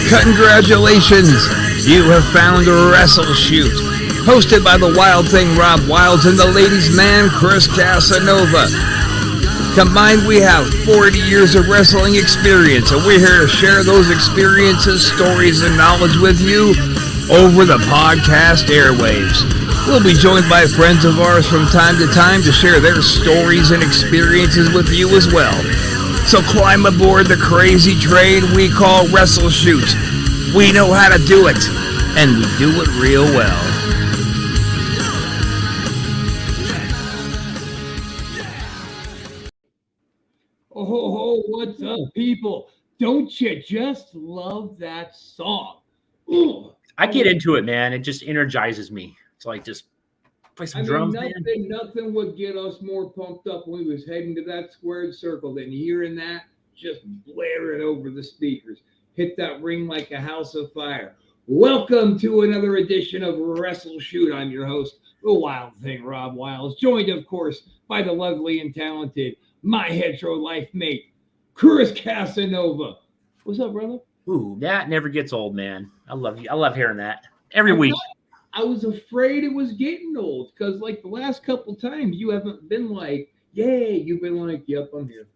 Congratulations! You have found WrestleShoot, hosted by the Wild Thing Rob Wilds and the ladies' man Chris Casanova. Combined, we have 40 years of wrestling experience, and we're here to share those experiences, stories, and knowledge with you over the podcast airwaves. We'll be joined by friends of ours from time to time to share their stories and experiences with you as well. So climb aboard the crazy train we call WrestleShoot. We know how to do it, and we do it real well. Oh, what's up, people? Don't you just love that song? Ooh. I get into it, man. It just energizes me. It's like just play some drums, nothing would get us more pumped up when we was heading to that squared circle than hearing that just blaring over the speakers. Hit that ring like a house of fire. Welcome to another edition of WrestleShoot. I'm your host, the Wild Thing, Rob Wilds, joined, of course, by the lovely and talented, my hetero life mate, Chris Casanova. What's up, brother? Ooh, that never gets old, man. I love you. I love hearing that every week. I was afraid it was getting old because, like, the last couple times you haven't been like, yay. You've been like, yep, I'm here.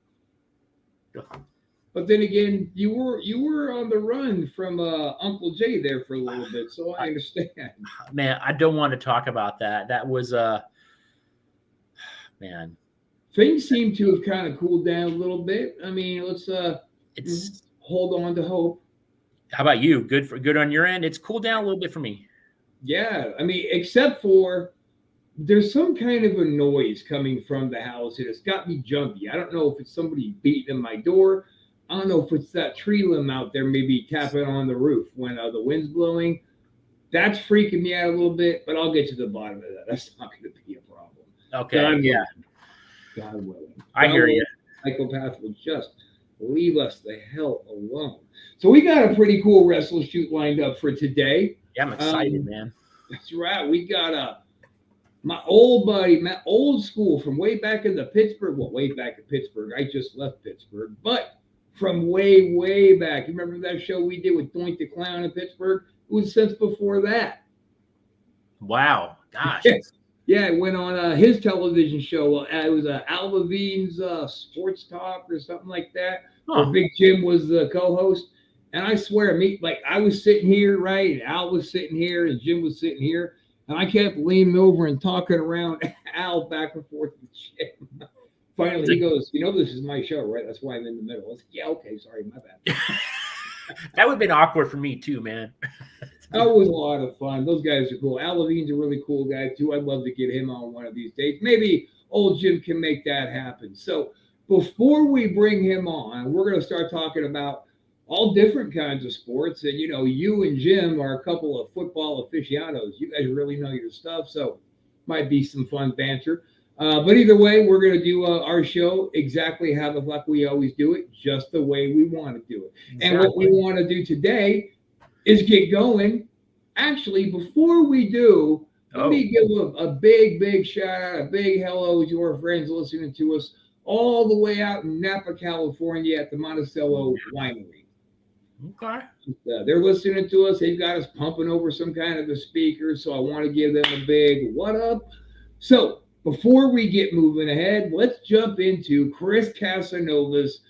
But then again, you were on the run from Uncle Jay there for a little bit, so I understand. Man, I don't want to talk about that. That was man. Things seem to have kind of cooled down a little bit. I mean, let's hold on to hope. How about you? Good on your end? It's cooled down a little bit for me. Yeah, I mean, except for there's some kind of a noise coming from the house, and it's got me jumpy. I don't know if it's somebody beating in my door. I don't know if it's that tree limb out there maybe tapping on the roof when the wind's blowing. That's freaking me out a little bit, but I'll get to the bottom of that. That's not going to be a problem. Okay, God willing. I hear you. Psychopath will just leave us the hell alone. So we got a pretty cool WrestleShoot lined up for today. Yeah, I'm excited, man. That's right. We got my old buddy, Matt, old school from way back in Pittsburgh. Well, way back in Pittsburgh. I just left Pittsburgh, but from way, way back. You remember that show we did with Doink the Clown in Pittsburgh? It was since before that. Wow. Gosh. Yeah, it went on his television show. It was Al Levine's Sports Talk or something like that. Where Big Jim was the co-host. And I swear, I was sitting here, right? And Al was sitting here, and Jim was sitting here. And I kept leaning over and talking around Al back and forth with Jim. Finally, he goes, this is my show, right? That's why I'm in the middle. I was like, yeah, okay, sorry, my bad. That would have been awkward for me too, man. That was a lot of fun. Those guys are cool. Al Levine's a really cool guy, too. I'd love to get him on one of these days. Maybe old Jim can make that happen. So before we bring him on, we're going to start talking about all different kinds of sports. And, you and Jim are a couple of football aficionados. You guys really know your stuff, so might be some fun banter. But either way, we're going to do our show exactly how the fuck we always do it, just the way we want to do it. Exactly. And what we want to do today is get going. Actually, before we do, let me give a big, big shout out, a big hello to our friends listening to us all the way out in Napa, California at the Monticello Winery. Okay. They're listening to us. They've got us pumping over some kind of a speaker, so I want to give them a big what up. So before we get moving ahead, let's jump into Chris Casanova's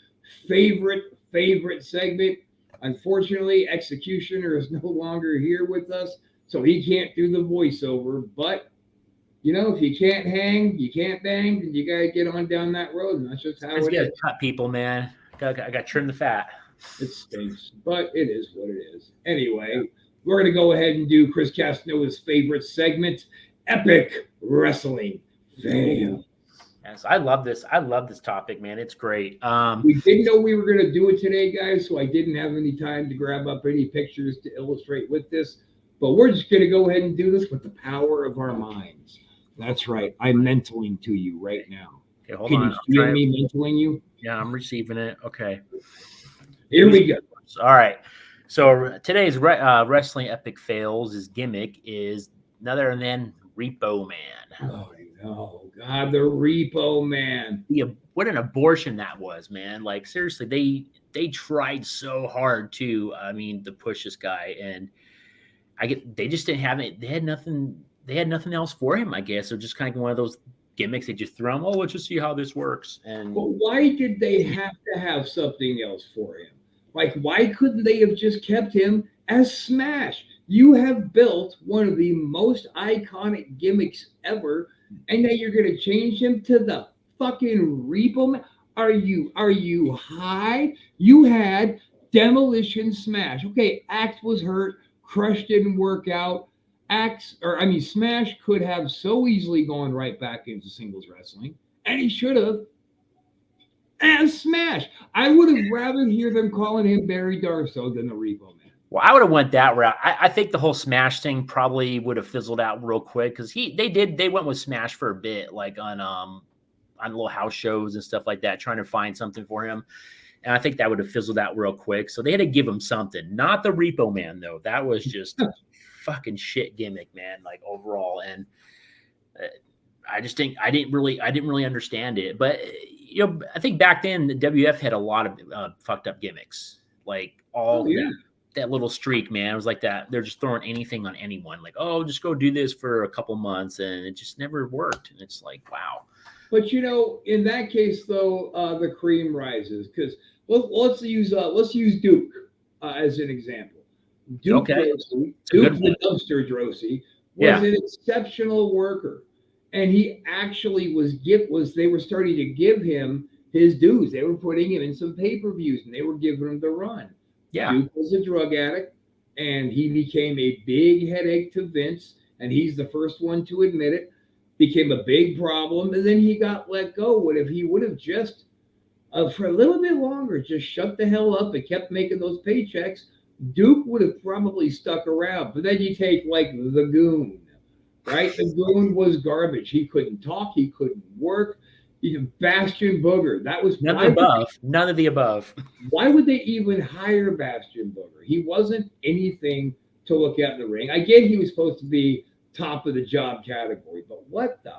favorite segment. Unfortunately, Executioner is no longer here with us, so he can't do the voiceover. But, if you can't hang, you can't bang, and you got to get on down that road, and that's just how it is. Cut people, man. I got to trim the fat. It stinks, but it is what it is. Anyway, we're going to go ahead and do Chris Casanova's favorite segment, Epic Wrestling Fail. Yes, I love this. I love this topic, man. It's great. We didn't know we were going to do it today, guys, so I didn't have any time to grab up any pictures to illustrate with this. But we're just going to go ahead and do this with the power of our minds. That's right. I'm mentaling to you right now. Okay, hold on. Can you feel me mentaling you? Yeah, I'm receiving it. Okay. Here we go. All right. So today's wrestling epic fails. His gimmick is none other than Repo Man. Oh, no. God, The Repo Man. What an abortion that was, man. Like, seriously, they tried so hard to, to push this guy, and they just didn't have it. They had nothing else for him, I guess. They're just kind of one of those gimmicks they just throw him. Oh, let's just see how this works. And but why did they have to have something else for him? Like, why couldn't they have just kept him as Smash? You have built one of the most iconic gimmicks ever, and now you're going to change him to the fucking Repo Man? Are you high? You had Demolition Smash. Okay, Axe was hurt. Crush didn't work out. Smash could have so easily gone right back into singles wrestling, and he should have. As Smash, I would have rather hear them calling him Barry Darso than the Repo Man. Well, I would have went that route. I think the whole Smash thing probably would have fizzled out real quick because they went with Smash for a bit, like on little house shows and stuff like that, trying to find something for him. And I think that would have fizzled out real quick. So they had to give him something. Not the Repo Man, though. That was just fucking shit gimmick, man, like overall. And I didn't really understand it. But I think back then the WF had a lot of fucked up gimmicks, like that little streak, man. It was like that. They're just throwing anything on anyone. Like, oh, just go do this for a couple months, and it just never worked. And it's like, wow. But in that case, though, the cream rises because let's use Duke as an example. Duke Drosy, Duke the Dumpster Drosy, was an exceptional worker, and he actually they were starting to give him his dues. They were putting him in some pay-per-views, and they were giving him the run. Yeah. Duke was a drug addict, and he became a big headache to Vince, and he's the first one to admit it. Became a big problem, and then he got let go. What if he would have just, for a little bit longer, just shut the hell up and kept making those paychecks? Duke would have probably stuck around. But then you take like the Goon, right? The Goon was garbage. He couldn't talk. He couldn't work. Bastion Booger. That was none of the above. Why would they even hire Bastion Booger? He wasn't anything to look at in the ring. I get he was supposed to be top of the job category, but what the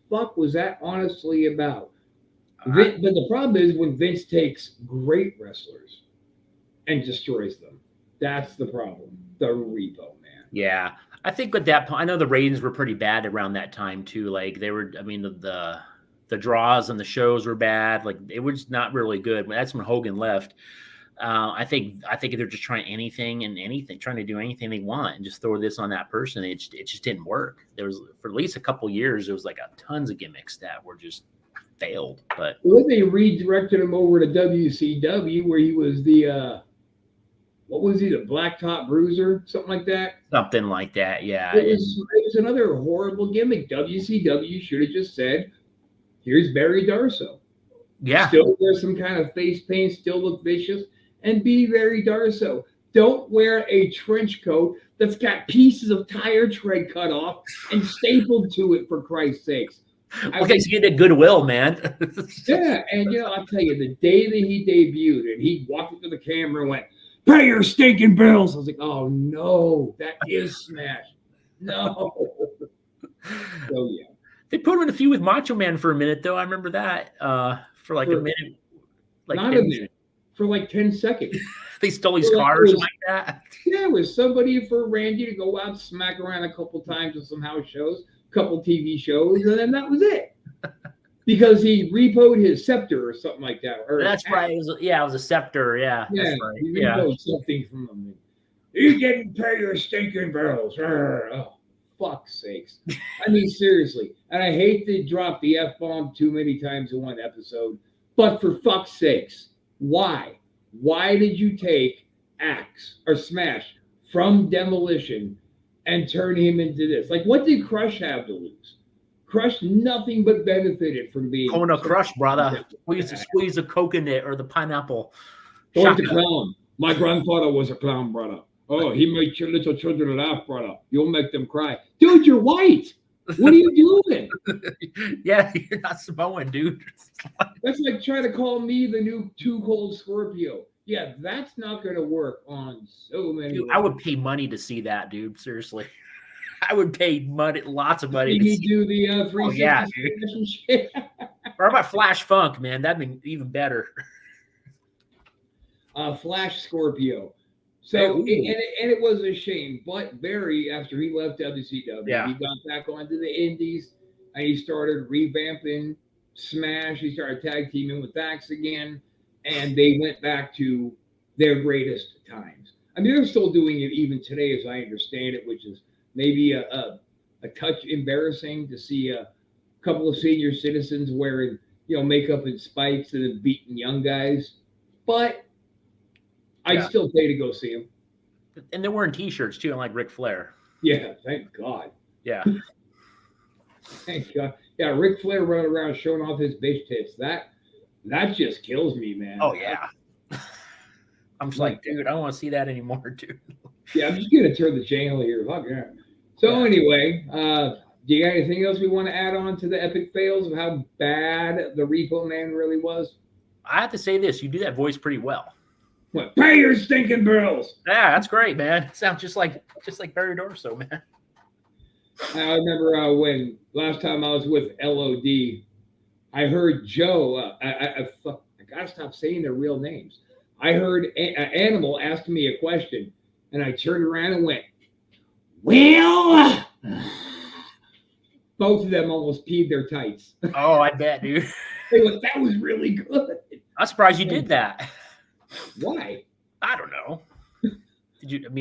fuck was that honestly about? But the problem is when Vince takes great wrestlers and destroys them. That's the problem. The Repo Man. Yeah. I think at that point, I know the ratings were pretty bad around that time too. Like they were, the draws and the shows were bad. Like it was not really good. That's when Hogan left. I think they're just trying trying to do anything they want and just throw this on that person. It just didn't work. There was, for at least a couple years, there was like tons of gimmicks that were just failed. But they redirected him over to WCW where he was the the Blacktop Bruiser, something like that. Something like that, yeah. It was another horrible gimmick. WCW should have just said, "Here's Barry Darso." Yeah. Still wear some kind of face paint, still look vicious, and be Barry Darso. Don't wear a trench coat that's got pieces of tire tread cut off and stapled to it, for Christ's sakes. Okay, so you did goodwill, man. Yeah, and I'll tell you, the day that he debuted and he walked up to the camera and went, "Pay your stinking bills." I was like, oh no, that is Smash. No. So yeah. They put him in a feud with Macho Man for a minute, though. I remember that for a minute. Not a minute. For like 10 seconds. They stole his car or something like that. Yeah, it was somebody for Randy to go out, smack around a couple times with some house shows, a couple TV shows, and then that was it. Because he repoed his scepter or something like that. That's right. It was a scepter. Yeah. Yeah, that's right. he repoed something from him. You didn't pay your stinking bills. Oh, fuck's sakes. I mean, seriously. And I hate to drop the F-bomb too many times in one episode, but for fuck's sakes, why? Why did you take Axe or Smash from Demolition and turn him into this? Like, what did Crush have to lose? Crush nothing but benefited from being Kona Crush, brother. We used to squeeze the coconut or the pineapple. Or the clown. My grandfather was a clown, brother. Oh, he made your little children laugh, brother. You'll make them cry. Dude, you're white. What are you doing? Yeah, you're not Samoan, dude. That's like trying to call me the new Too Cold Scorpio. Yeah, that's not going to work on so many. Dude, I would pay money to see that, dude. Seriously. I would pay money, lots of money. Did he do the 360 Oh, yeah, smash and shit? Or about Flash Funk, man. That'd be even better. Flash Scorpio. So Ooh. it was a shame, but Barry, after he left WCW, Yeah. he got back onto the Indies and he started revamping Smash. He started tag teaming with Dax again, and they went back to their greatest times. I mean, they're still doing it even today, as I understand it, which is maybe a touch embarrassing to see a couple of senior citizens wearing, makeup and spikes and then beating young guys. But I'd still pay to go see him. And they're wearing T-shirts too, unlike Ric Flair. Yeah, thank God. Yeah. Thank God. Yeah, Ric Flair running around showing off his bitch tits. That just kills me, man. Oh yeah. I'm just like, dude, I don't want to see that anymore, dude. Yeah, I'm just gonna turn the channel here. Fuck yeah. So anyway, do you got anything else we want to add on to the epic fails of how bad the Repo Man really was? I have to say this: you do that voice pretty well. What? Pay your stinking bills. Yeah, that's great, man. It sounds just like Barry Dorso, man. I remember when last time I was with LOD, I heard Joe. I gotta stop saying their real names. I heard Animal asking me a question, and I turned around and went, "Well." Both of them almost peed their tights. Oh, I bet, dude. That was really good. I'm surprised you did that. Why? I don't know. You'd have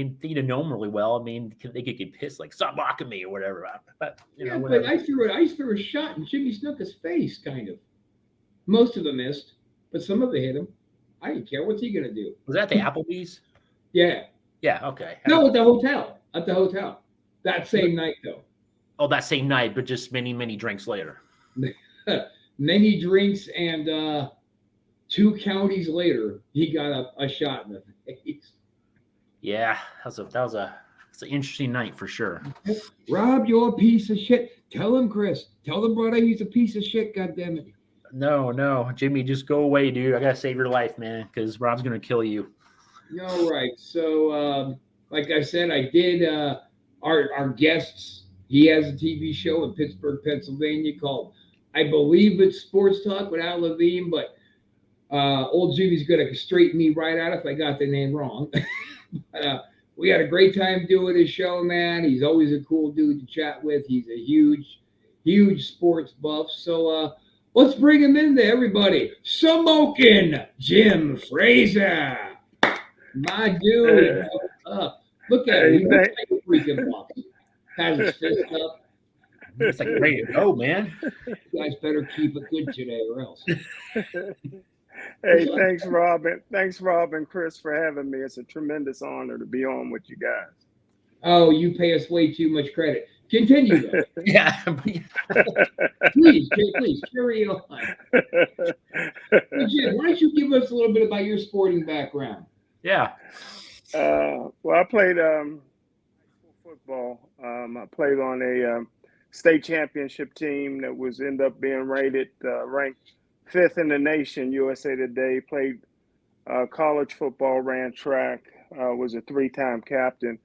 known them really well. I mean, they could get pissed, like, stop mocking me or whatever. But, whatever. But I threw a shot in Jimmy Snuka's face, kind of. Most of them missed, but some of them hit him. I didn't care. What's he going to do? Was that the Applebee's? Yeah. Yeah, okay. No, at the hotel. At the hotel. That same night, though. Oh, that same night, but just many, many drinks later. Many drinks, and 2 counties later, he got a shot in the face. Yeah, that was an interesting night for sure. Rob, you're a piece of shit. Tell him, Chris. Tell the brother he's a piece of shit, goddammit. No, Jimmy, just go away, dude. I gotta save your life, man, because Rob's gonna kill you. All right. So, like I said, I did our guests. He has a TV show in Pittsburgh, Pennsylvania called, I believe it's Sports Talk with Al Levine, but old Jimmy's going to straighten me right out if I got the name wrong. But, we had a great time doing his show, man. He's always a cool dude to chat with. He's a huge, huge sports buff. So let's bring him in there, everybody. Smokin Jim Frazier. My dude. Look at him. He looks like a freaking box. Has his fist up. It's like ready to go, man. You guys better keep it good today or else. Hey, thanks, Rob and Chris, for having me. It's a tremendous honor to be on with you guys. Oh, you pay us way too much credit. Continue, though. Yeah. Please carry it on. Well, Jim, why don't you give us a little bit about your sporting background? Yeah. Well, I played football. I played on a state championship team that ended up being ranked 5th in the nation, USA Today. Played college football, ran track, was a 3-time captain.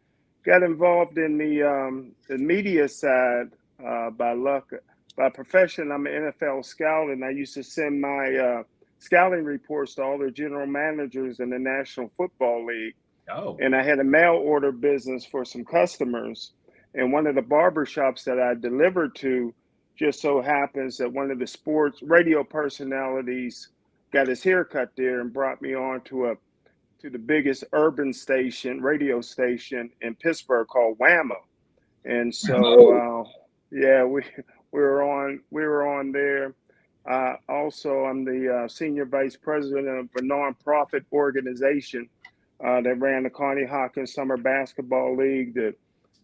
Got involved in the media side by profession. I'm an NFL scout, and I used to send my scouting reports to all the general managers in the National Football League. Oh. And I had a mail order business for some customers. And one of the barbershops that I delivered to just so happens that one of the sports radio personalities got his hair cut there and brought me on to the biggest urban radio station in Pittsburgh called Whammo. And so, we were on there. Also, I'm the senior vice president of a nonprofit organization that ran the Connie Hawkins Summer Basketball League,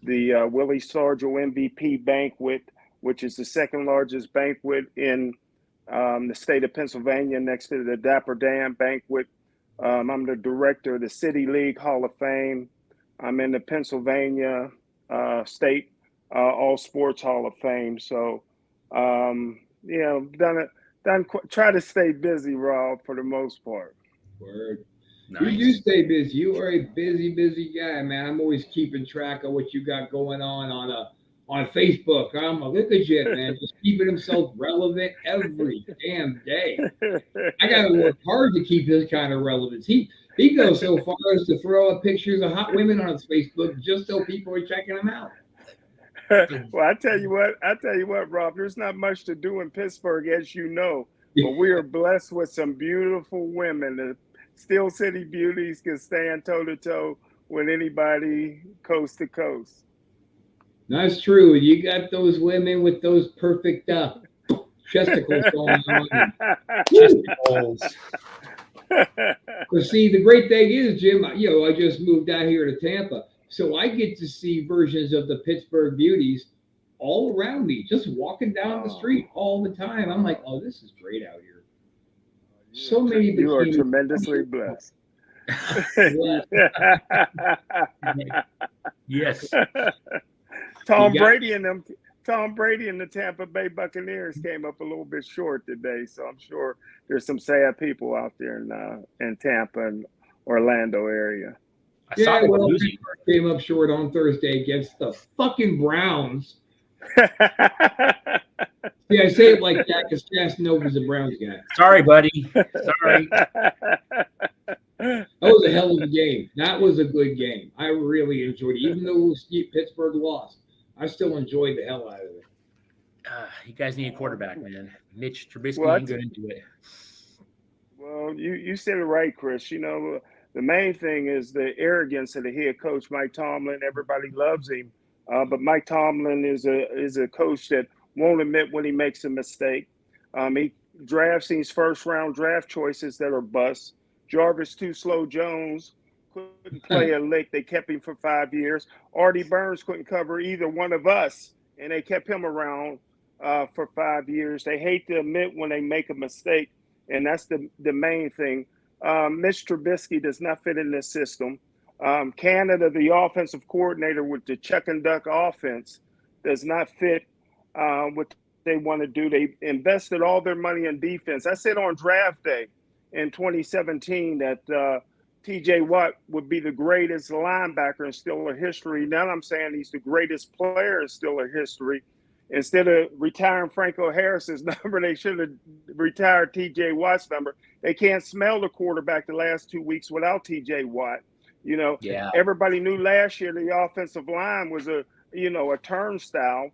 the Willie Sargent MVP banquet, which is the second largest banquet in the state of Pennsylvania, next to the Dapper Dan banquet. I'm the director of the City League Hall of Fame. I'm in the Pennsylvania State All Sports Hall of Fame. So, try to stay busy, Rob, for the most part. Word. Nice. You do stay busy. You are a busy guy, man. I'm always keeping track of what you got going on on Facebook. I'm a look at Jim, man, just keeping himself relevant every damn day. I got to work hard to keep this kind of relevance. He goes so far as to throw up pictures of hot women on his Facebook just so people are checking him out. Well, I tell you what, Rob, there's not much to do in Pittsburgh, as you know, but we are blessed with some beautiful women. The Steel City Beauties can stand toe to toe with anybody coast to coast. That's true. You got those women with those perfect chesticles going on. Chesticles. But see, the great thing is, Jim, I just moved out here to Tampa, so I get to see versions of the Pittsburgh Beauties all around me, just walking down the street all the time. I'm like, oh, this is great out here. So many. You are tremendously blessed. Yes. Tom Brady and the Tampa Bay Buccaneers came up a little bit short today, so I'm sure there's some sad people out there in Tampa and Orlando area. Pittsburgh came up short on Thursday against the fucking Browns. Yeah, I say it like that because Castanova's a Browns guy. Sorry, buddy. Sorry. That was a hell of a game. That was a good game. I really enjoyed it. Even though Pittsburgh lost, I still enjoyed the hell out of it. You guys need a quarterback, man. Mitch Trubisky ain't going to do it. Well, you said it right, Chris. You know, the main thing is the arrogance of the head coach, Mike Tomlin. Everybody loves him. But Mike Tomlin is a coach that won't admit when he makes a mistake. He drafts these first-round draft choices that are busts. Jarvis Too Slow Jones couldn't play a lick. They kept him for 5 years. Artie Burns couldn't cover either one of us, and they kept him around for 5 years. They hate to admit when they make a mistake, and that's the main thing. Mitch Trubisky does not fit in this system. Canada, the offensive coordinator with the chuck and duck offense, does not fit what they want to do. They invested all their money in defense. I said on draft day in 2017 that TJ Watt would be the greatest linebacker in Steeler history. Now I'm saying he's the greatest player in Steeler history. Instead of retiring Franco Harris's number, they should have retired TJ Watt's number. They can't smell the quarterback the last 2 weeks without TJ Watt. You know, Everybody knew last year the offensive line was a turnstile.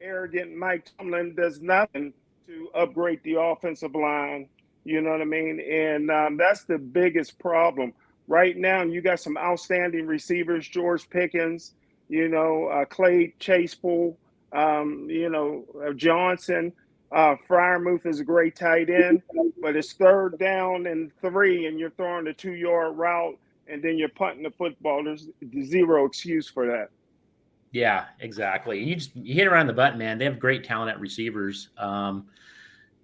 Arrogant Mike Tomlin does nothing to upgrade the offensive line. You know what I mean? And that's the biggest problem. Right now, you got some outstanding receivers, George Pickens, Clay Chasepool, Johnson. Freiermuth is a great tight end, but it's 3rd down and 3, and you're throwing a 2-yard route, and then you're punting the football. There's zero excuse for that. Yeah, exactly. You hit around the button, man. They have great talent at receivers.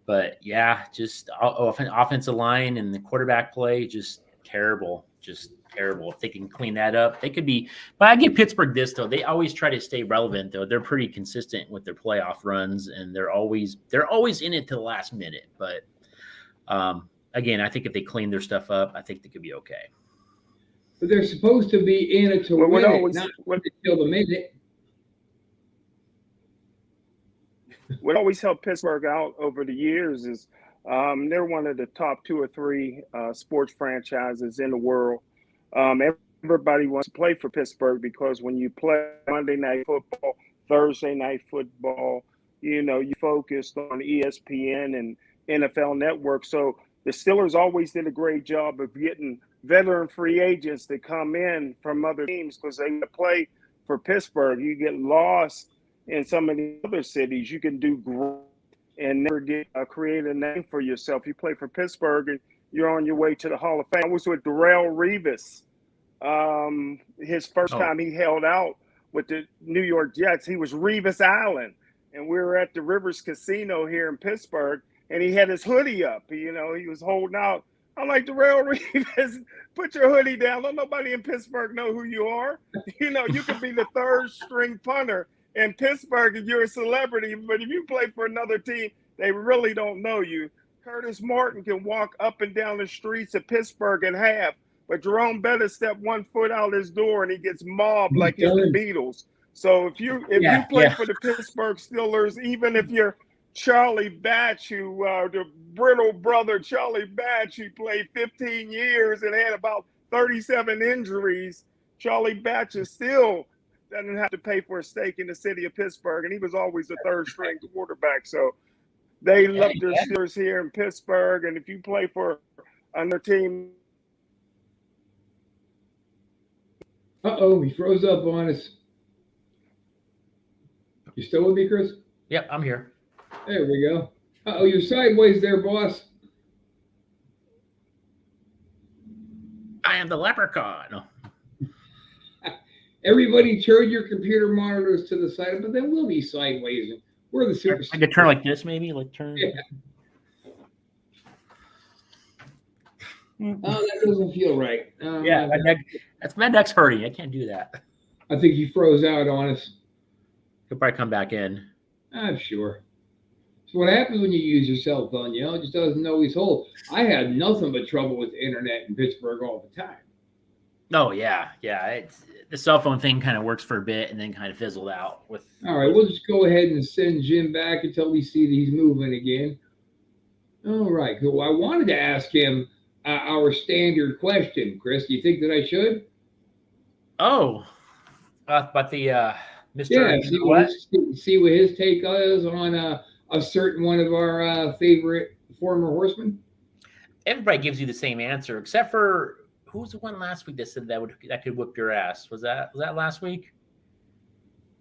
But yeah, just offensive line and the quarterback play, just terrible. If they can clean that up, they could be. But I give Pittsburgh this though; they always try to stay relevant. Though they're pretty consistent with their playoff runs, and they're always in it to the last minute. But again, I think if they clean their stuff up, I think they could be okay. But they're supposed to be in it to win it, not until the minute. What always helped Pittsburgh out over the years is they're one of the top 2 or 3 sports franchises in the world. Everybody wants to play for Pittsburgh because when you play Monday Night Football, Thursday Night Football, you focused on ESPN and NFL Network. So the Steelers always did a great job of getting veteran free agents to come in from other teams because they play for Pittsburgh. You get lost in some of the other cities. You can do great and never create a name for yourself. You play for Pittsburgh and you're on your way to the Hall of Fame. I was with Darrelle Revis. His first time he held out with the New York Jets, he was Revis Island. And we were at the Rivers Casino here in Pittsburgh, and he had his hoodie up. He was holding out. I'm like, Darrelle Revis, put your hoodie down. Don't nobody in Pittsburgh know who you are. You could be the 3rd string punter in Pittsburgh and you're a celebrity, but if you play for another team, they really don't know you. Curtis Martin can walk up and down the streets of Pittsburgh in half, but Jerome Bettis stepped 1 foot out his door and he gets mobbed like it's the Beatles. So if you play for the Pittsburgh Steelers, even if you're Charlie Batch, who the brittle brother Charlie Batch, who played 15 years and had about 37 injuries, Charlie Batch is still doesn't have to pay for a stake in the city of Pittsburgh, and he was always the third string quarterback. So they love their Steelers here in Pittsburgh, and if you play for another team. He froze up on us. You still with me, Chris? Yep, I'm here. There we go. You're sideways there, boss. I am the leprechaun. No. Everybody turn your computer monitors to the side, but then we'll be sideways. We're the super. I could turn like this, maybe, like turn. Yeah. Oh, that doesn't feel right. Yeah, my neck's hurting. I can't do that. I think he froze out on us. He'll probably come back in. I'm sure. So what happens when you use your cell phone? It just doesn't always hold. I had nothing but trouble with the internet in Pittsburgh all the time. Oh yeah. The cell phone thing kind of works for a bit and then kind of fizzled out. All right, we'll just go ahead and send Jim back until we see that he's moving again. All right, cool. I wanted to ask him our standard question, Chris. Do you think that I should? Oh, but the Mr. Yeah, see what his take is on a certain one of our favorite former horsemen. Everybody gives you the same answer, except for who was the one last week that said that could whip your ass? Was that last week?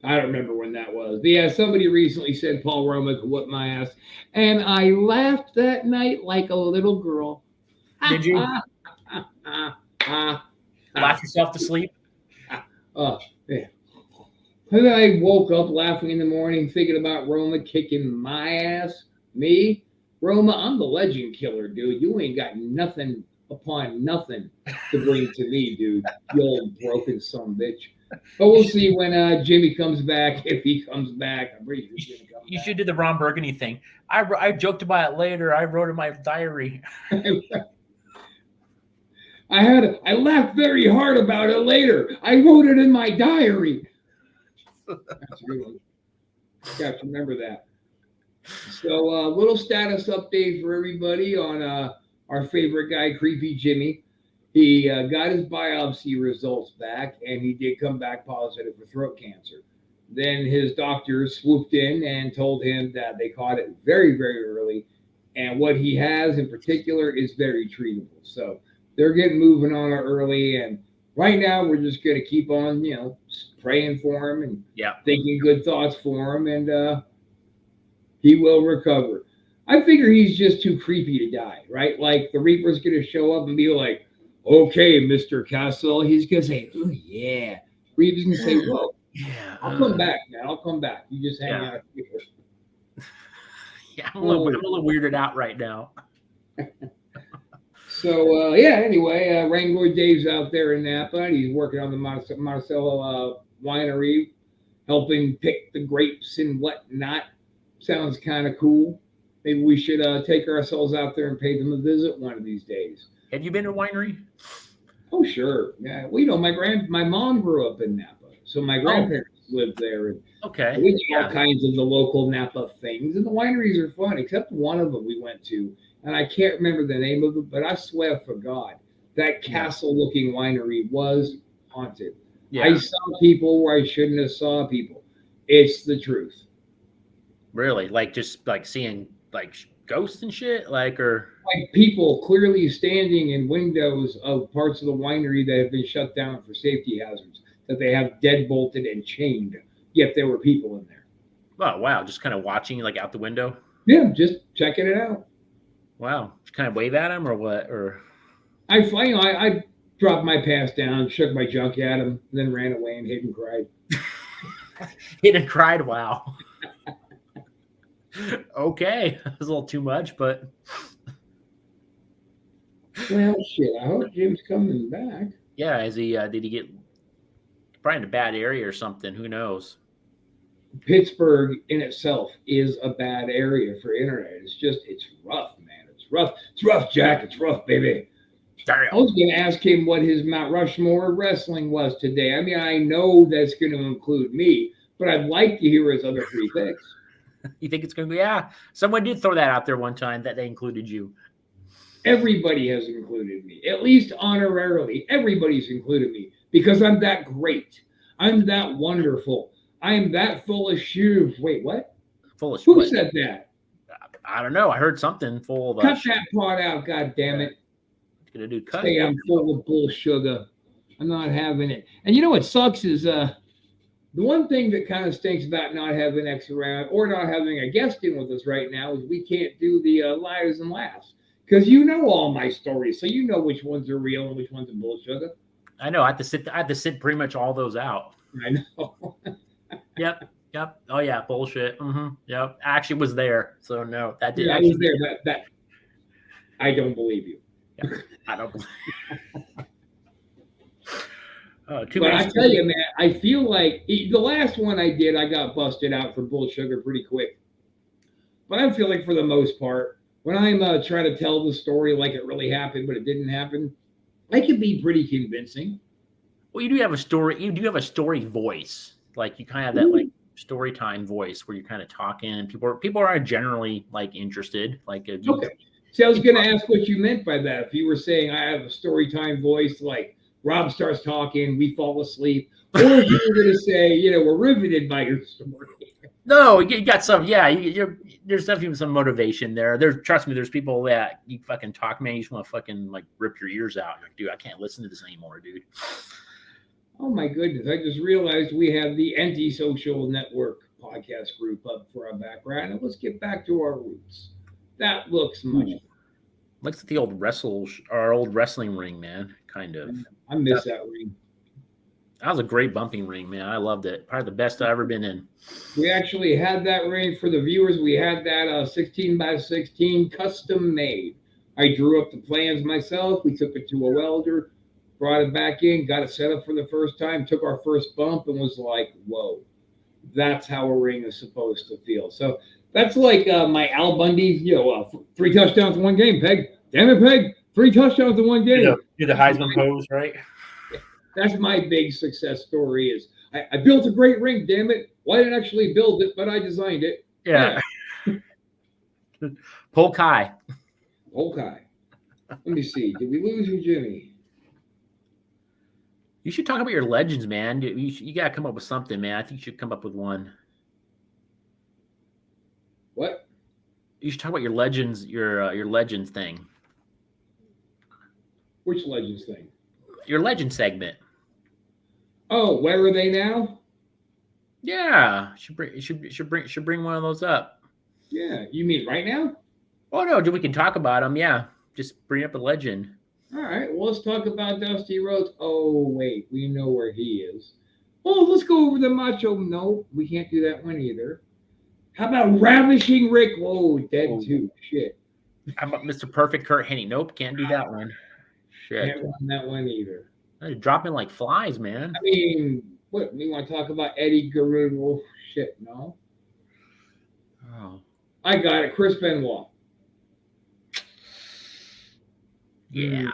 I don't remember when that was. But yeah, somebody recently said Paul Roma could whip my ass, and I laughed that night like a little girl. Did you? Laugh yourself to sleep? Oh, yeah. And then I woke up laughing in the morning thinking about Roma kicking my ass. Me? Roma, I'm the legend killer, dude. You ain't got nothing upon nothing to bring to me, dude. You old broken son of a bitch. But we'll see when Jimmy comes back, if he comes back. I'm pretty sure he's gonna come You back. should do the Ron Burgundy thing. I joked about it later. I wrote in my diary. I laughed very hard about it later. I wrote it in my diary. That's a good one. Got to remember that. So a little status update for everybody on our favorite guy, Creepy Jimmy. He got his biopsy results back, and he did come back positive for throat cancer. Then his doctors swooped in and told him that they caught it very, very early, and what he has in particular is very treatable. So they're getting moving on it early, and right now we're just going to keep on, praying for him and thinking good thoughts for him, and he will recover. I figure he's just too creepy to die, right? Like the Reaper's going to show up and be like, "Okay, Mr. Castle." He's going to say, "Oh, yeah." Reaper's going to say, "Whoa, Yeah, I'll come back, man. I'll come back. You just hang out here." Yeah, I'm a little weirded out right now. So, anyway, Wrangler Dave's out there in Napa. He's working on the Marcello winery, helping pick the grapes and whatnot. Sounds kind of cool. Maybe we should take ourselves out there and pay them a visit one of these days. Have you been to a winery? Oh, sure. Yeah. Well, my mom grew up in Napa, so my grandparents lived there. And Okay. we did all kinds of the local Napa things, and the wineries are fun, except one of them we went to. And I can't remember the name of it, but I swear for God, that castle-looking winery was haunted. Yeah. I saw people where I shouldn't have saw people. It's the truth. Really? Just seeing ghosts and shit? Or Like people clearly standing in windows of parts of the winery that have been shut down for safety hazards, that they have deadbolted and chained, yet there were people in there. Oh, wow. Just kind of watching out the window? Yeah, just checking it out. Wow. Just kind of wave at him or what? Or I dropped my pants down, shook my junk at him, then ran away and hid and cried. hid and cried? Wow. Okay. That was a little too much, but Well, shit. I hope Jim's coming back. yeah, did he get probably in a bad area or something? Who knows? Pittsburgh in itself is a bad area for internet. It's rough, man. It's rough. It's rough, Jack. It's rough, baby. Damn. I was going to ask him what his Mount Rushmore of wrestling was today. I mean, I know that's going to include me, but I'd like to hear his other 3 picks. You think it's going to be? Yeah. Someone did throw that out there one time that they included you. Everybody has included me, at least honorarily. Everybody's included me because I'm that great. I'm that wonderful. I'm that full of shoes. Wait, what? Full of Who what? said that? I don't know. I heard something full of. Cut that part out, God damn it. Gonna do cut. Say I'm full of bull sugar. I'm not having it. And you know what sucks is the one thing that kind of stinks about not having X around or not having a guest in with us right now is we can't do the lives and laughs. Because you know all my stories, so you know which ones are real and which ones are bull sugar. I know. I had to sit pretty much all those out. I know. Yep. Oh yeah, bullshit. Yep. I actually was there, so no, that did. Yeah, I was there. That I don't believe you. Yeah, I don't. But I tell you, man, I feel like the last one I did, I got busted out for bull sugar pretty quick. But I feel like for the most part, when I'm trying to tell the story like it really happened, but it didn't happen, I can be pretty convincing. Well, you do have a story. You do have a story voice. Like you kind of have that like story time voice where you're kind of talking, and people are generally like interested. Like okay. See, I was going to ask what you meant by that. If you were saying I have a story time voice, like Rob starts talking, we fall asleep, or if you were going to say, we're riveted by your story. No, you got some. Yeah, there's definitely some motivation there. Trust me, there's people that you fucking talk, man. You just want to fucking like rip your ears out. You're like, dude, I can't listen to this anymore, dude. Oh my goodness! I just realized we have the Anti-Social Network podcast group up for our background, and let's get back to our roots. That looks much fun. Looks like the old wrestling ring, man. Kind of. I miss that ring. That was a great bumping ring, man. I loved it. Probably the best I've ever been in. We actually had that ring for the viewers. We had that 16 by 16 custom made. I drew up the plans myself. We took it to a welder, brought it back in, got it set up for the first time, took our first bump, and was like, whoa, that's how a ring is supposed to feel. So that's like my Al Bundy, 3 touchdowns in one game, Peg. Damn it, Peg. 3 touchdowns in one game. Do the Heisman pose, right? That's my big success story is I built a great ring, damn it. Well, I didn't actually build it, but I designed it. Yeah. Polk High. Let me see. Did we lose you, Jimmy? You should talk about your legends, man. You got to come up with something, man. I think you should come up with one. What? You should talk about your legends, your legends thing. Which legends thing? Your legend segment. Oh, where are they now? Yeah, should bring one of those up. Yeah, you mean right now? Oh no, we can talk about them. Yeah, just bring up a legend. All right, well, let's talk about Dusty Rhodes. Oh wait, we know where he is. Oh, let's go over the Macho. No, we can't do that one either. How about Ravishing Rick? Whoa, dead too. Shit. How about Mr. Perfect Kurt Hennig? Nope, can't do that one. Shit. Can't run that one either. They're dropping like flies, man. I mean, what? We want to talk about Eddie Guerrero? Shit, no. Oh. I got it. Chris Benoit. Yeah.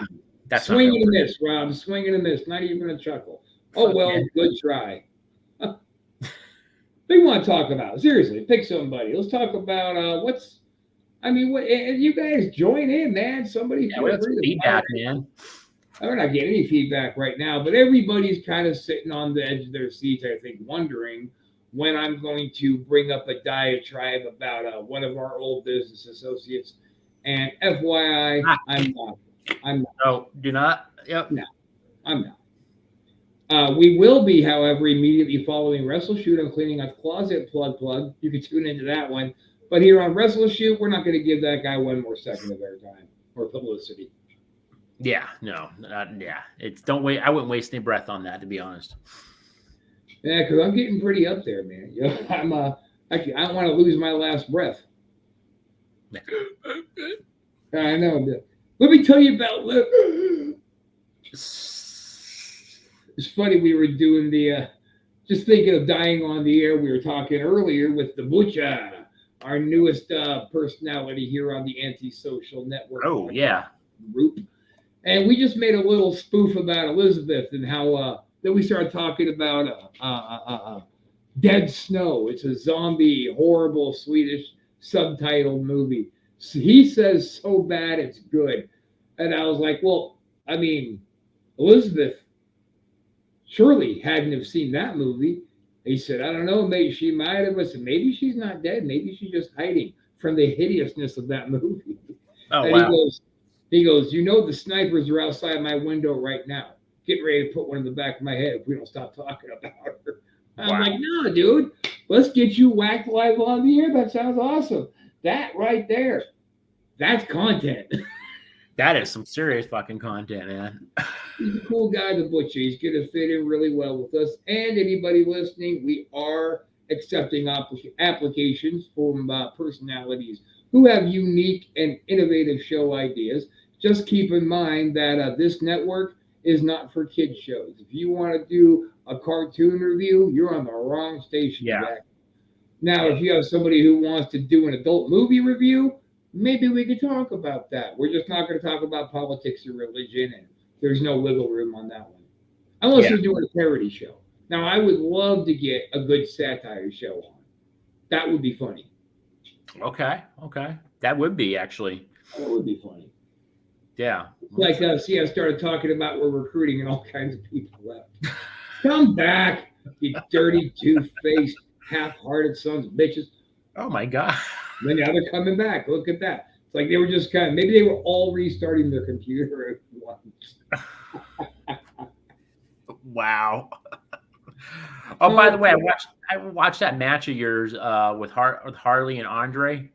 That's swing and a miss, Rob. Swing and a miss. Not even a chuckle. Oh, well, good try. They want to talk about. Seriously, pick somebody. Let's talk about you guys join in, man. Somebody feel free to feedback, man. We're not getting any feedback right now, but everybody's kind of sitting on the edge of their seats, I think, wondering when I'm going to bring up a diatribe about one of our old business associates. And FYI, I'm not. No, do not. Yep. No, I'm not. We will be, however, immediately following WrestleShoot. I'm cleaning up closet plug. You can tune into that one. But here on WrestleShoot, we're not going to give that guy one more second of airtime or publicity. Yeah, no, don't wait. I wouldn't waste any breath on that, to be honest. Yeah, because I'm getting pretty up there, man. I'm actually, I don't want to lose my last breath. I know. Let me tell you about. It's funny, we were doing just thinking of dying on the air. We were talking earlier with the Butcher, our newest personality here on the Anti-Social Network. Oh, yeah. Group. And we just made a little spoof about Elizabeth and how then we started talking about Dead Snow. It's a zombie, horrible Swedish subtitled movie. So he says so bad it's good. And I was like, well, I mean, Elizabeth surely hadn't have seen that movie. He said, I don't know, maybe she might have. I said, maybe she's not dead. Maybe she's just hiding from the hideousness of that movie. Oh, And wow. he goes, you know, the snipers are outside my window right now, getting ready to put one in the back of my head if we don't stop talking about her. I'm Wow. like, no, dude, let's get you whacked live on the air. That sounds awesome. That right there, that's content. That is some serious fucking content, man. He's a cool guy, the Butcher. He's going to fit in really well with us. And anybody listening, we are accepting applications from personalities who have unique and innovative show ideas. Just keep in mind that this network is not for kids shows. If you want to do a cartoon review, you're on the wrong station. Yeah. Jack. Now, if you have somebody who wants to do an adult movie review, maybe we could talk about that. We're just not going to talk about politics or religion, and there's no wiggle room on that one. Unless we're doing a parody show. Now, I would love to get a good satire show on. That would be funny. Okay. That would be, actually. That would be funny. Yeah. Like, I started talking about we're recruiting and all kinds of people left. Come back, you dirty, two-faced, half-hearted sons of bitches. Oh, my God. Then now they're coming back. Look at that. It's like they were just maybe they were all restarting their computer at once. Wow. Oh, by the way, I watched that match of yours with Harley and Andre.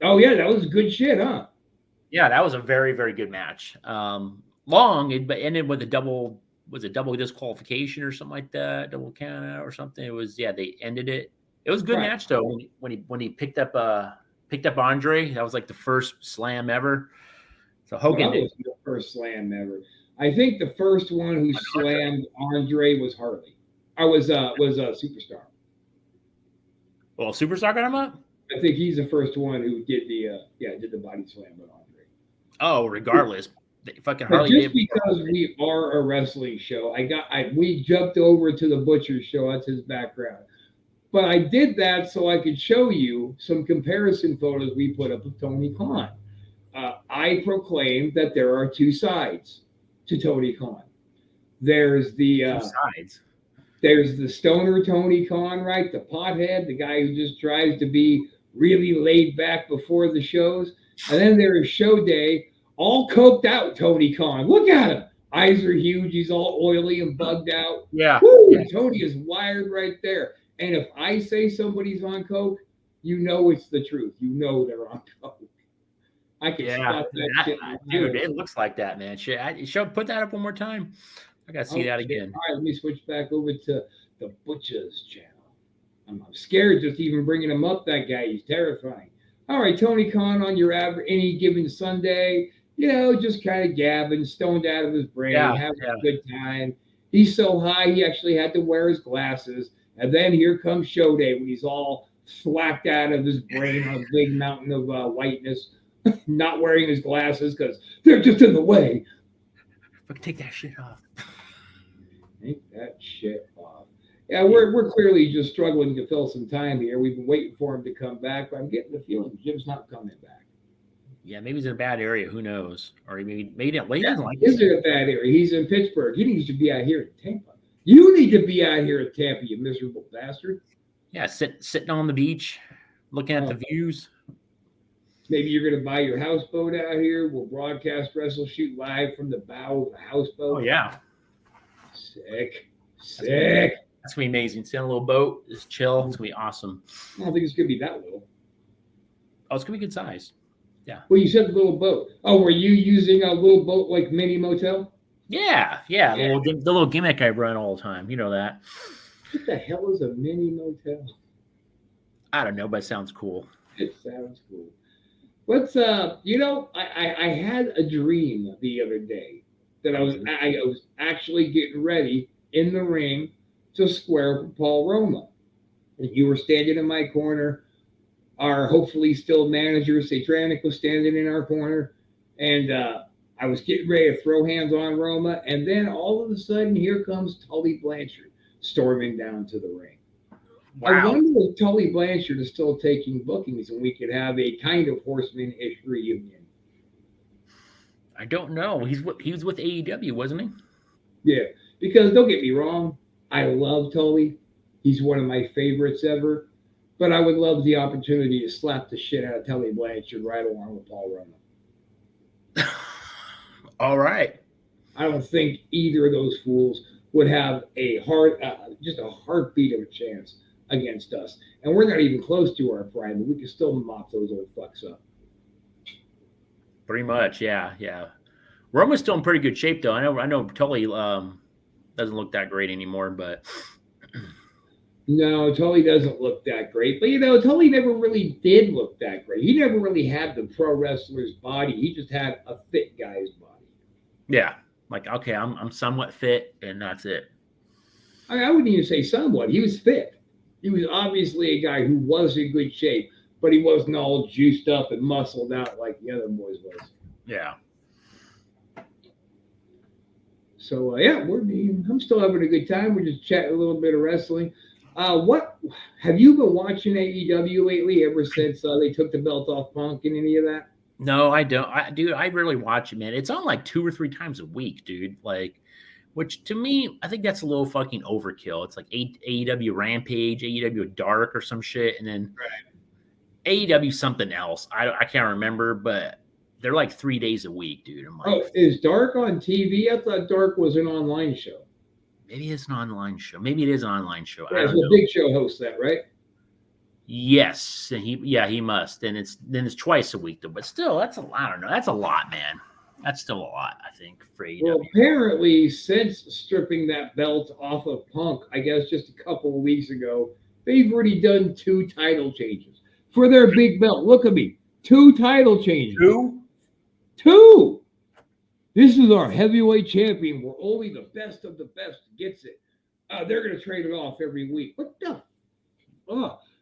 Oh yeah, that was good shit, huh? Yeah, that was a very, very good match. Long, but ended with a double disqualification or something like that, double count out or something. It was they ended it. It was a good match though. When he picked up Andre, that was like the first slam ever. So Hogan was the first slam ever. I think the first one who slammed Andre was Harley. I was a Superstar. Well, Superstar got him up. I think he's the first one who did the body slam with Andre. Oh, regardless, fucking But Harley just did. Because we are a wrestling show, we jumped over to the Butcher show. That's his background. But I did that so I could show you some comparison photos we put up of Tony Khan. I proclaim that there are two sides to Tony Khan. There's the sides. There's the stoner Tony Khan, right? The pothead, the guy who just tries to be really laid back before the shows. And then there's show day, all coked out Tony Khan. Look at him. Eyes are huge. He's all oily and bugged out. Yeah. Woo, yeah. Tony is wired right there. And if I say somebody's on coke, you know it's the truth. You know they're on coke. I can spot that shit. Dude, it looks like that, man. Put that up one more time. I got to see that again. All right, let me switch back over to the Butcher's channel. I'm scared just even bringing him up, that guy. He's terrifying. All right, Tony Khan on your any given Sunday, just kind of gabbing, stoned out of his brain, having a good time. He's so high, he actually had to wear his glasses. And then here comes show day when he's all slacked out of his brain on a big mountain of whiteness, not wearing his glasses because they're just in the way. Fucking take that shit off. Take that shit off. Yeah, we're clearly just struggling to fill some time here. We've been waiting for him to come back, but I'm getting the feeling Jim's not coming back. Yeah, maybe he's in a bad area. Who knows? Or maybe he doesn't like it. He's in a bad area. He's in Pittsburgh. He needs to be out here in Tampa. You need to be out here in Tampa, you miserable bastard. Yeah, sitting on the beach, looking at the views. Maybe you're going to buy your houseboat out here. We'll broadcast WrestleShoot live from the bow of the houseboat. Oh, yeah. Sick. That's going to be amazing. Sit on a little boat, just chill. It's going to be awesome. I don't think it's going to be that little. Oh, it's going to be good size. Yeah. Well, you said little boat. Oh, were you using a little boat like mini motel? Yeah. The little gimmick I run all the time. You know that. What the hell is a mini motel? I don't know, but it sounds cool. It sounds cool. What's I had a dream the other day that I was actually getting ready in the ring to square up with Paul Roma. And you were standing in my corner. Our hopefully still manager, Satranic, was standing in our corner. And I was getting ready to throw hands on Roma, and then all of a sudden, here comes Tully Blanchard storming down to the ring. Wow. I wonder if Tully Blanchard is still taking bookings and we could have a kind of Horseman-ish reunion. I don't know. He was with AEW, wasn't he? Yeah, because don't get me wrong, I love Tully. He's one of my favorites ever. But I would love the opportunity to slap the shit out of Tully Blanchard right along with Paul Roma. All right. I don't think either of those fools would have just a heartbeat of a chance against us. And we're not even close to our prime, but we can still mop those old fucks up. Pretty much, yeah. Roma's still in pretty good shape, though. I know Tully doesn't look that great anymore, but no, Tully doesn't look that great. But Tully never really did look that great. He never really had the pro wrestler's body. He just had a fit guy's body. Yeah, like okay, I'm somewhat fit, and that's it. I wouldn't even say somewhat. He was fit. He was obviously a guy who was in good shape, but he wasn't all juiced up and muscled out like the other boys was. Yeah. So I'm still having a good time. We're just chatting a little bit of wrestling. What have you been watching AEW lately? Ever since they took the belt off Punk and any of that? No, I don't. I really watch it, man. It's on like 2 or 3 times a week, dude. Like, which to me, I think that's a little fucking overkill. It's like AEW Rampage, AEW Dark, or some shit, and then AEW something else. I can't remember, but they're like 3 days a week, dude. I'm like, is Dark on TV? I thought Dark was an online show. Maybe it's an online show. Maybe it is an online show. Yeah, the Big Show hosts that, right? Yes, and he must. And it's twice a week though. But still, I don't know. That's a lot, man. That's still a lot, I think, for AEW. Well, apparently, since stripping that belt off of Punk, I guess just a couple of weeks ago, they've already done 2 title changes for their big belt. Look at me, 2 title changes. 2. This is our heavyweight champion where only the best of the best gets it. They're going to trade it off every week. What the?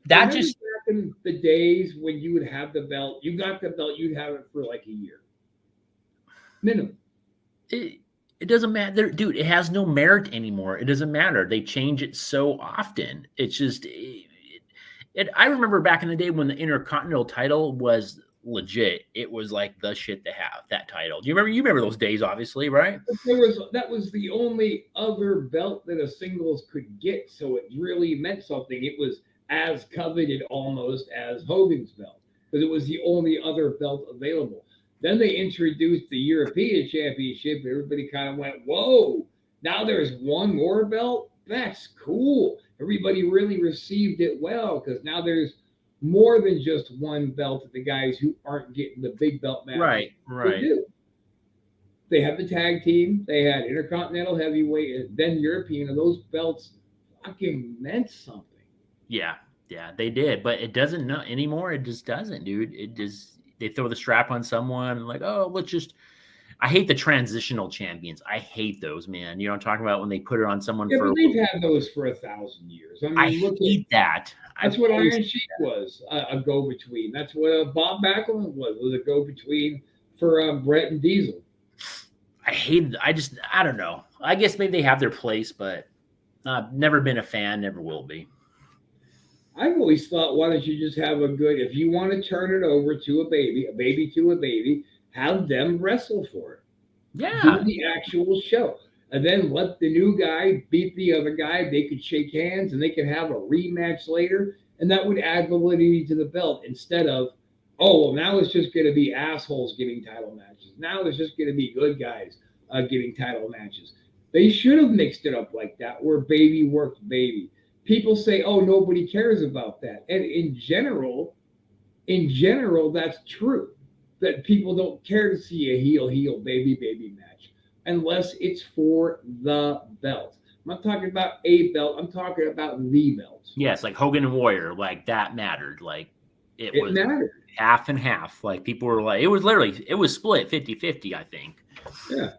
That just back in the days when you would have the belt, you got the belt, you'd have it for like a year. Minimum. It doesn't matter, dude. It has no merit anymore. It doesn't matter. They change it so often. It's just I remember back in the day when the Intercontinental title was legit. It was like the shit to have, that title. Do you remember? You remember those days, obviously, right? That was the only other belt that a singles could get, so it really meant something. It was as coveted almost as Hogan's belt because it was the only other belt available. Then they introduced the European Championship. Everybody kind of went, whoa, now there's one more belt? That's cool. Everybody really received it well because now there's more than just one belt that the guys who aren't getting the big belt match. Right. Do. They have the tag team. They had Intercontinental Heavyweight, and then European, and those belts fucking meant something. Yeah, they did, but it doesn't anymore. It just doesn't, dude. They throw the strap on someone and like, oh, let's just. I hate the transitional champions. I hate those, man. You know what I'm talking about when they put it on someone for. But they've had those for 1,000 years. I hate that. That's what Iron Sheik was, a go-between. That's what Bob Backlund was a go-between for Brett and Diesel. I hate it. I don't know. I guess maybe they have their place, but I've never been a fan, never will be. I've always thought, why don't you just have if you want to turn it over to a baby to a baby, have them wrestle for it. Yeah. Do the actual show. And then let the new guy beat the other guy. They could shake hands and they could have a rematch later. And that would add validity to the belt instead of, now it's just going to be assholes getting title matches. Now it's just going to be good guys getting title matches. They should have mixed it up like that, where baby worked baby. People say, nobody cares about that. And in general, that's true. That people don't care to see a heel, baby match unless it's for the belt. I'm not talking about a belt. I'm talking about the belt. Yes, like Hogan and Warrior, like that mattered. Like it was mattered. Half and half. Like people were like, it was split 50-50, I think. Yeah.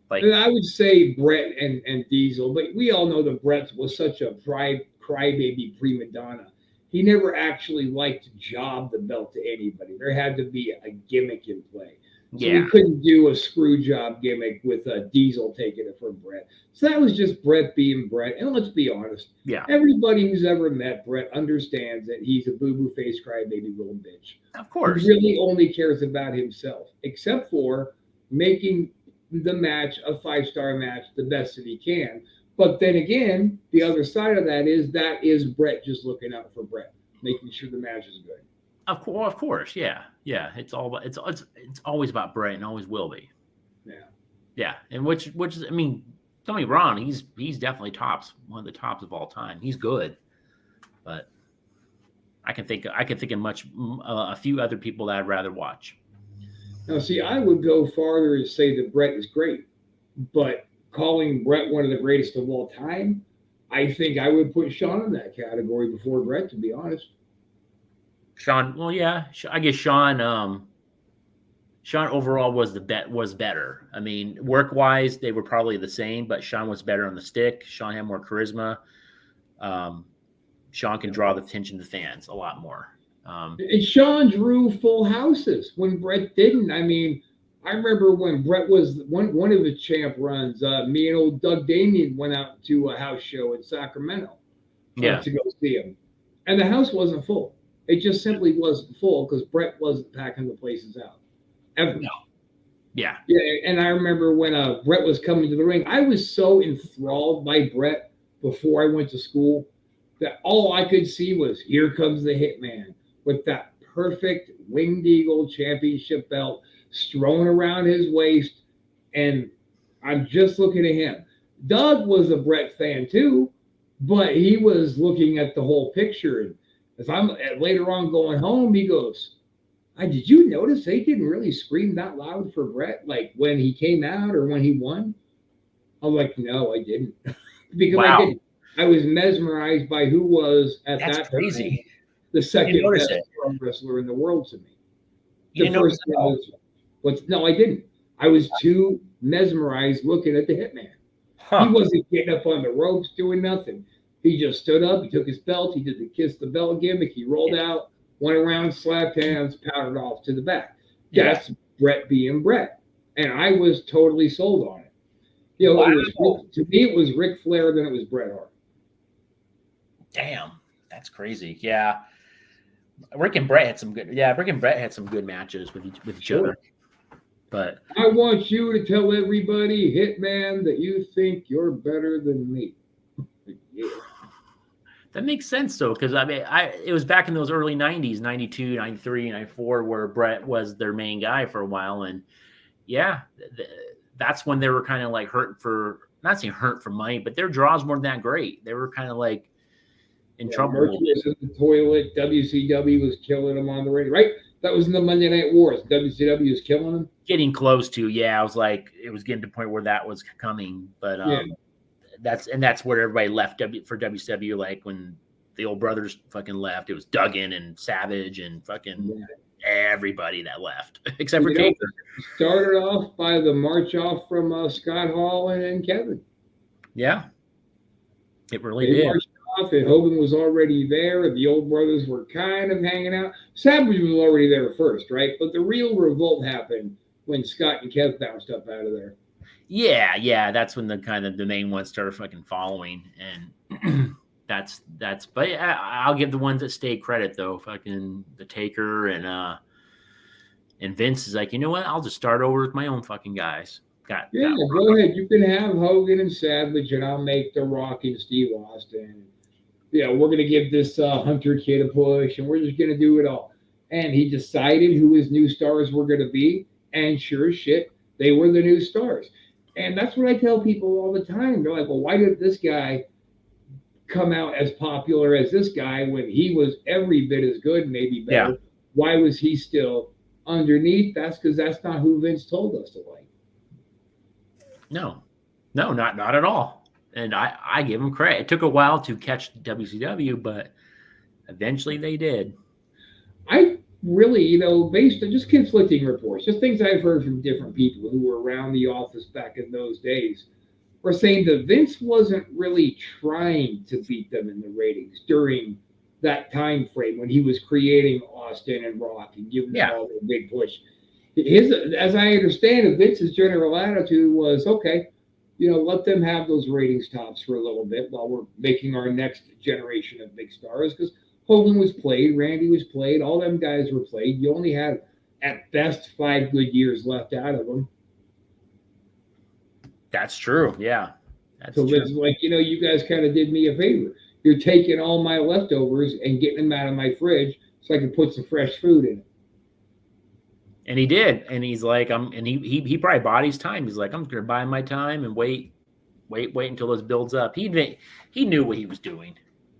Like and I would say Brett and Diesel, but we all know that Brett was such a crybaby prima donna. He never actually liked to job the belt to anybody. There had to be a gimmick in play. So Yeah. we couldn't do a screw job gimmick with Diesel taking it from Brett. So that was just Brett being Brett. And let's be honest, Yeah. everybody who's ever met Brett understands that he's a boo-boo face crybaby little bitch. Of course. He really only cares about himself, except for making the match a 5-star match the best that he can. But then again, the other side of that is Brett just looking out for Brett, making sure the match is good. Of course, yeah. It's all about it's always about Bray and always will be. Yeah, and which is, I mean, don't get me wrong, he's definitely one of the tops of all time. He's good, but I can think of a few other people that I'd rather watch. Now, see, I would go farther and say that Brett is great, but calling Brett one of the greatest of all time, I think I would put Shawn in that category before Brett, to be honest. Shawn, well, yeah, I guess Shawn overall was better. I mean, work wise, they were probably the same, but Shawn was better on the stick. Shawn had more charisma. Shawn can draw the attention of the fans a lot more. And Shawn drew full houses when Brett didn't. I mean, I remember when Brett was one of his champ runs. Me and old Doug Damien went out to a house show in Sacramento to go see him, and the house wasn't full. It just simply wasn't full because Brett wasn't packing the places out. Ever. No. Yeah. Yeah, and I remember when Brett was coming to the ring, I was so enthralled by Brett before I went to school that all I could see was, here comes the Hitman with that perfect Winged Eagle championship belt strewn around his waist, and I'm just looking at him. Doug was a Brett fan too, but he was looking at the whole picture, and as I'm later on going home, he goes, did you notice they didn't really scream that loud for Brett, like when he came out or when he won? I'm like, no, I didn't. Because I didn't. I was mesmerized by who was at that crazy. Time the second best wrestler in the world to me. You the first was, no, I didn't. I was too mesmerized looking at the Hitman. He wasn't getting up on the ropes doing nothing. He just stood up, he took his belt, he did the kiss the belt gimmick, he rolled out, went around, slapped hands, powdered off to the back. That's Brett being Brett. And I was totally sold on it. You know, to me, it was Ric Flair, then it was Bret Hart. Damn, that's crazy. Yeah. Rick and Brett had some good matches with each other. But I want you to tell everybody, Hitman, that you think you're better than me. Yeah. That makes sense, though, because I mean, it was back in those early 90s, 92, 93, 94, where Brett was their main guy for a while. And yeah, that's when they were kind of like hurt for money, but their draws weren't that great. They were kind of like in trouble. Mercury was in the toilet. WCW was killing them on the radio, right? That was in the Monday Night Wars. WCW was killing them. Getting close to, I was like, it was getting to the point where that was coming, but that's where everybody left for WCW. Like when the old brothers fucking left, it was Duggan and Savage and fucking everybody that left except for Taker. Started off by the march off from Scott Hall and Kevin. Yeah, it really did. Marched off, and Hogan was already there, and the old brothers were kind of hanging out. Savage was already there first, right? But the real revolt happened when Scott and Kev bounced up out of there. Yeah, that's when the main ones started fucking following, and that's. But I'll give the ones that stayed credit though. Fucking the Taker and Vince is like, you know what? I'll just start over with my own fucking guys. Go ahead. You can have Hogan and Savage, and I'll make The Rock and Steve Austin. Yeah, we're gonna give this Hunter kid a push, and we're just gonna do it all. And he decided who his new stars were gonna be, and sure as shit, they were the new stars. And that's what I tell people all the time. They're like, well, why did this guy come out as popular as this guy when he was every bit as good, maybe better? Yeah. Why was he still underneath? That's because that's not who Vince told us to like. No, not at all. And I give him credit. It took a while to catch WCW, but eventually they did. I really, based on just conflicting reports, just things I've heard from different people who were around the office back in those days, were saying that Vince wasn't really trying to beat them in the ratings during that time frame when he was creating Austin and Rock and giving them all their big push. as I understand it, Vince's general attitude was, okay, let them have those ratings tops for a little bit while we're making our next generation of big stars. Because Hogan was played, Randy was played, all them guys were played. You only had, at best, 5 good years left out of them. That's true. Yeah. So Vince was like, you guys kind of did me a favor. You're taking all my leftovers and getting them out of my fridge so I can put some fresh food in it. And he did. And he's like, he probably bought his time. He's like, I'm going to buy my time and wait until this builds up. He knew what he was doing.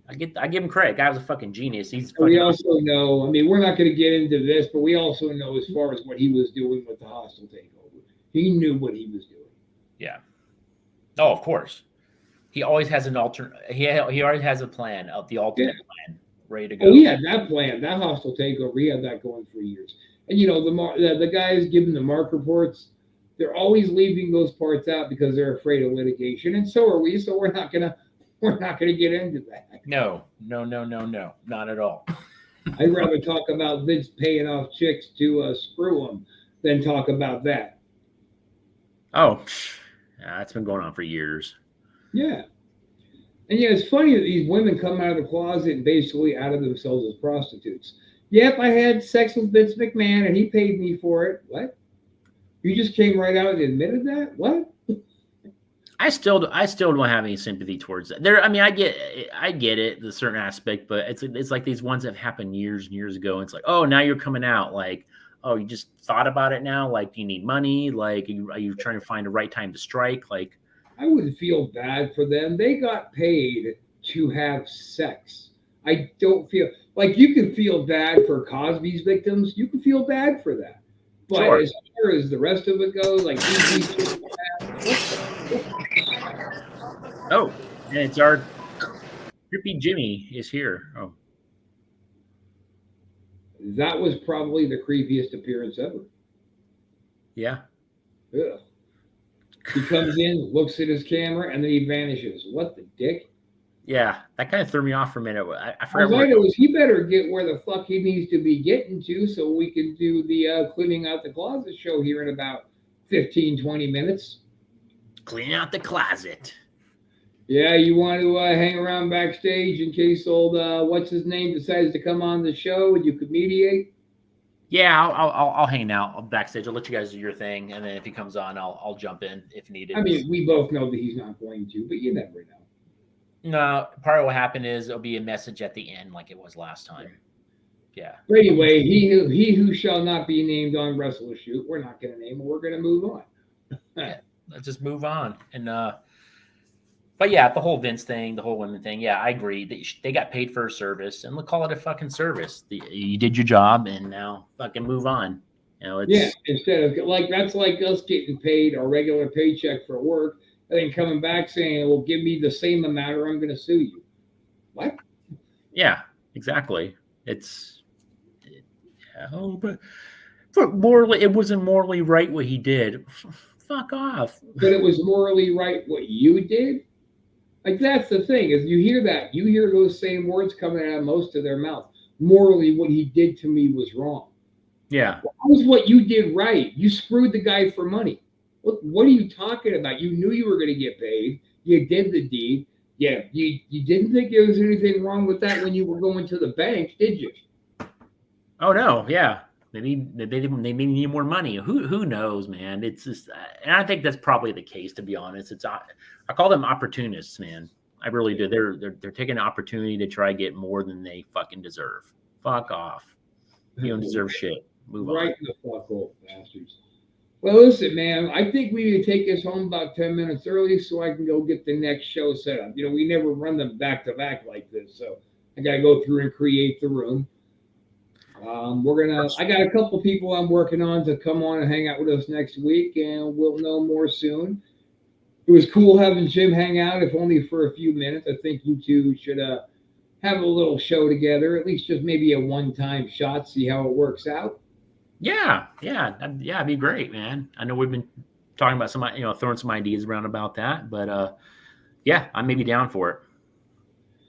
I give him credit. Guy was a fucking genius. We also know, we're not going to get into this, but we also know as far as what he was doing with the hostile takeover, he knew what he was doing. Yeah. Oh, of course. He always has an alternate. He already has a plan of the alternate plan ready to go. Oh, he had that plan. That hostile takeover, he had that going for years. And the guys giving the mark reports, they're always leaving those parts out because they're afraid of litigation, and so are we. So we're not gonna get into that. No, not at all. I'd rather talk about Vince paying off chicks to screw them than talk about that. Oh, yeah, that's been going on for years. Yeah. And it's funny that these women come out of the closet and basically out of themselves as prostitutes. Yep, I had sex with Vince McMahon and he paid me for it. What? You just came right out and admitted that? What? I still don't have any sympathy towards that. I get it, the certain aspect, but it's like these ones that have happened years and years ago. And it's like, oh, now you're coming out. Like, oh, you just thought about it now? Like, do you need money? Like, are you trying to find the right time to strike? Like, I wouldn't feel bad for them. They got paid to have sex. I don't feel like you can feel bad for Cosby's victims. You can feel bad for that. But sure. As far as the rest of it goes, like oh, and it's our Trippy Jimmy is here. Oh, that was probably the creepiest appearance ever. Yeah. Ugh. He comes in, looks at his camera, and then he vanishes. What the dick? Yeah, that kind of threw me off for a minute. I forgot. All I know is he better get where the fuck he needs to be getting to so we can do the cleaning out the closet show here in about 15, 20 minutes. Clean out the closet. Yeah, you want to hang around backstage in case old what's his name decides to come on the show and you could mediate? Yeah, I'll hang out backstage. I'll let you guys do your thing, and then if he comes on, I'll jump in if needed. We both know that he's not going to, but you never know. No, part of what happened is it'll be a message at the end, like it was last time. Yeah. But anyway, he who shall not be named on WrestleShoot, we're not going to name him. We're going to move on. Yeah, let's just move on. And but yeah, the whole Vince thing, the whole women thing. Yeah, I agree. They got paid for a service, and we'll call it a fucking service. You did your job, and now fucking move on. Instead of that's like us getting paid our regular paycheck for work. And then coming back saying, well, give me the same amount or I'm going to sue you. What? Yeah, exactly. But morally, it wasn't morally right what he did. Fuck off. But it was morally right what you did? Like, that's the thing, is you hear that. You hear those same words coming out of most of their mouth. Morally, what he did to me was wrong. Yeah. Well, that was what you did right. You screwed the guy for money. What are you talking about? You knew you were going to get paid. You did the deed. Yeah, you didn't think there was anything wrong with that when you were going to the bank, did you? Oh no, yeah. They need more money. Who knows, man? It's just, and I think that's probably the case. To be honest, I call them opportunists, man. I really do. They're taking an opportunity to try to get more than they fucking deserve. Fuck off. You don't deserve shit. Move on. Right in the fuck old bastards. Well, listen, man, I think we need to take us home about 10 minutes early so I can go get the next show set up. We never run them back to back like this, so I got to go through and create the room. I got a couple people I'm working on to come on and hang out with us next week, and we'll know more soon. It was cool having Jim hang out, if only for a few minutes. I think you two should have a little show together, at least just maybe a one-time shot, see how it works out. Yeah, it'd be great, man. I know we've been talking about throwing some ideas around about that, but yeah, I may be down for it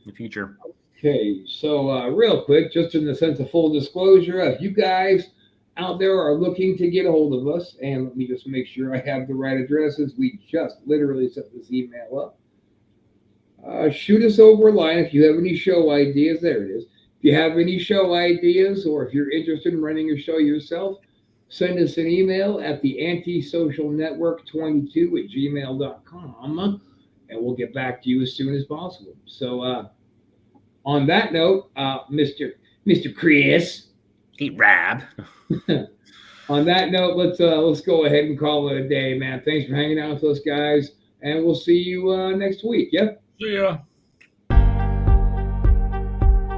in the future. Okay, so real quick, just in the sense of full disclosure, if you guys out there are looking to get a hold of us, and let me just make sure I have the right addresses. We just literally set this email up. Shoot us over a line if you have any show ideas. There it is. If you have any show ideas, or if you're interested in running a show yourself, send us an email at the antisocialnetwork22@gmail.com, and we'll get back to you as soon as possible. So on that note, Mr. Chris. Eat Rab. On that note, let's go ahead and call it a day, man. Thanks for hanging out with us, guys, and we'll see you next week. Yep. See ya.